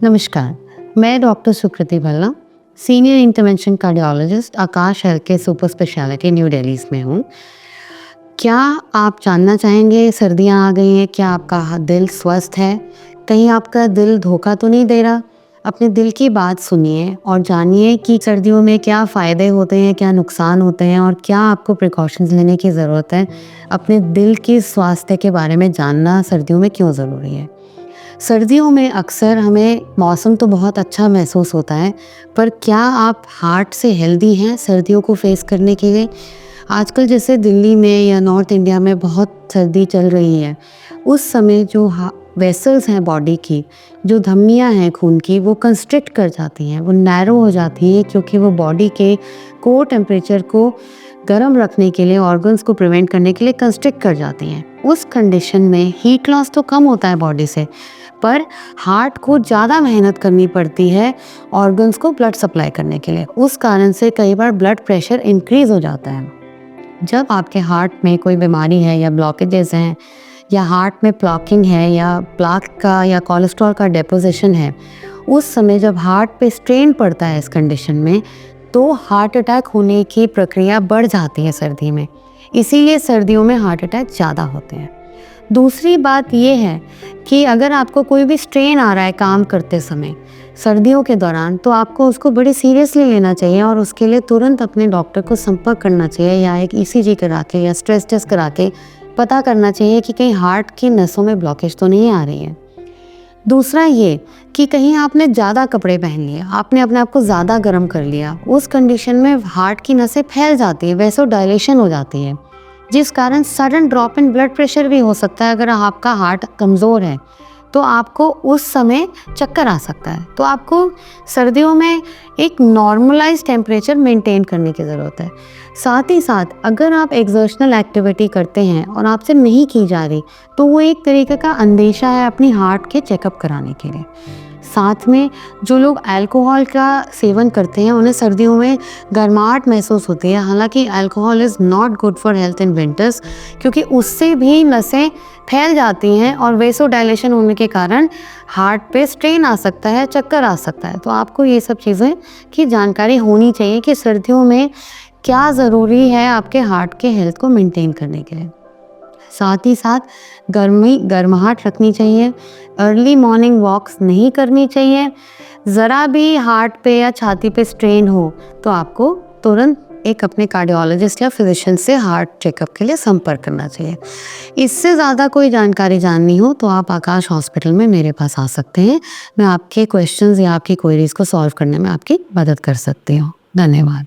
नमस्कार, मैं doctor Sukriti Bhalla, senior intervention cardiologist Aakash health care super speciality new Delhi में हूँ। क्या आप जानना चाहेंगे सर्दियाँ आ गई हैं, क्या आपका दिल स्वस्थ है? कहीं आपका दिल धोखा तो नहीं दे रहा? अपने दिल की बात सुनिए और जानिए कि सर्दियों में क्या फ़ायदे होते हैं, क्या नुकसान होते हैं और क्या आपको प्रिकॉशंस लेने की ज़रूरत है। अपने दिल के स्वास्थ्य के बारे में जानना सर्दियों में क्यों ज़रूरी है। सर्दियों में अक्सर हमें मौसम तो बहुत अच्छा महसूस होता है, पर क्या आप हार्ट से हेल्दी हैं सर्दियों को फेस करने के लिए? आजकल जैसे दिल्ली में या नॉर्थ इंडिया में बहुत सर्दी चल रही है, उस समय जो वेसल्स हैं बॉडी की, जो धमनियाँ हैं खून की, वो कंस्ट्रिक्ट कर जाती हैं, वो नैरो हो जाती हैं, क्योंकि वो बॉडी के कोर टेम्परेचर को गर्म रखने के लिए, ऑर्गन्स को प्रिवेंट करने के लिए कंस्ट्रिक्ट कर जाती हैं। उस कंडीशन में हीट लॉस तो कम होता है बॉडी से, पर हार्ट को ज़्यादा मेहनत करनी पड़ती है ऑर्गन्स को ब्लड सप्लाई करने के लिए। उस कारण से कई बार ब्लड प्रेशर इंक्रीज हो जाता है। जब आपके हार्ट में कोई बीमारी है या ब्लॉकेजेस हैं या हार्ट में प्लॉकिंग है या प्लाक का या कोलेस्ट्रॉल का डिपोजिशन है, उस समय जब हार्ट पे स्ट्रेन पड़ता है इस कंडीशन में, तो हार्ट अटैक होने की प्रक्रिया बढ़ जाती है सर्दी में। इसीलिए सर्दियों में हार्ट अटैक ज़्यादा होते हैं। दूसरी बात ये है कि अगर आपको कोई भी स्ट्रेन आ रहा है काम करते समय सर्दियों के दौरान, तो आपको उसको बड़ी सीरियसली लेना चाहिए और उसके लिए तुरंत अपने डॉक्टर को संपर्क करना चाहिए या एक ईसीजी करा के या स्ट्रेस टेस्ट करा के पता करना चाहिए कि कहीं हार्ट की नसों में ब्लॉकेज तो नहीं आ रही है। दूसरा ये कि कहीं आपने ज़्यादा कपड़े पहन लिए, आपने अपने आप को ज़्यादा गर्म कर लिया, उस कंडीशन में हार्ट की नसें फैल जाती है, वैसो डायलेशन हो जाती है, जिस कारण sudden drop in blood pressure भी हो सकता है। अगर आपका हार्ट कमज़ोर है तो आपको उस समय चक्कर आ सकता है। तो आपको सर्दियों में एक नॉर्मलाइज टेम्परेचर मेंटेन करने की ज़रूरत है। साथ ही साथ अगर आप एक्सर्शनल एक्टिविटी करते हैं और आपसे नहीं की जा रही, तो वो एक तरीके का अंदेशा है अपनी हार्ट के चेकअप कराने के लिए। साथ में जो लोग अल्कोहल का सेवन करते हैं, उन्हें सर्दियों में गर्माहट महसूस होती है। हालांकि alcohol is not good for health in winters, क्योंकि उससे भी नसें फैल जाती हैं और वेसोडाइलेशन होने के कारण हार्ट पे स्ट्रेन आ सकता है, चक्कर आ सकता है। तो आपको ये सब चीज़ें की जानकारी होनी चाहिए कि सर्दियों में क्या ज़रूरी है आपके हार्ट के हेल्थ को मेंटेन करने के लिए। साथ ही साथ गर्माहट रखनी चाहिए, अर्ली मॉर्निंग वॉक्स नहीं करनी चाहिए। ज़रा भी हार्ट पे या छाती पे स्ट्रेन हो तो आपको तुरंत एक अपने कार्डियोलॉजिस्ट या फिजिशियन से हार्ट चेकअप के लिए संपर्क करना चाहिए। इससे ज़्यादा कोई जानकारी जाननी हो तो आप आकाश हॉस्पिटल में मेरे पास आ सकते हैं। मैं आपके क्वेश्चंस या आपकी क्वेरीज को सॉल्व करने में आपकी मदद कर सकती हूँ। धन्यवाद।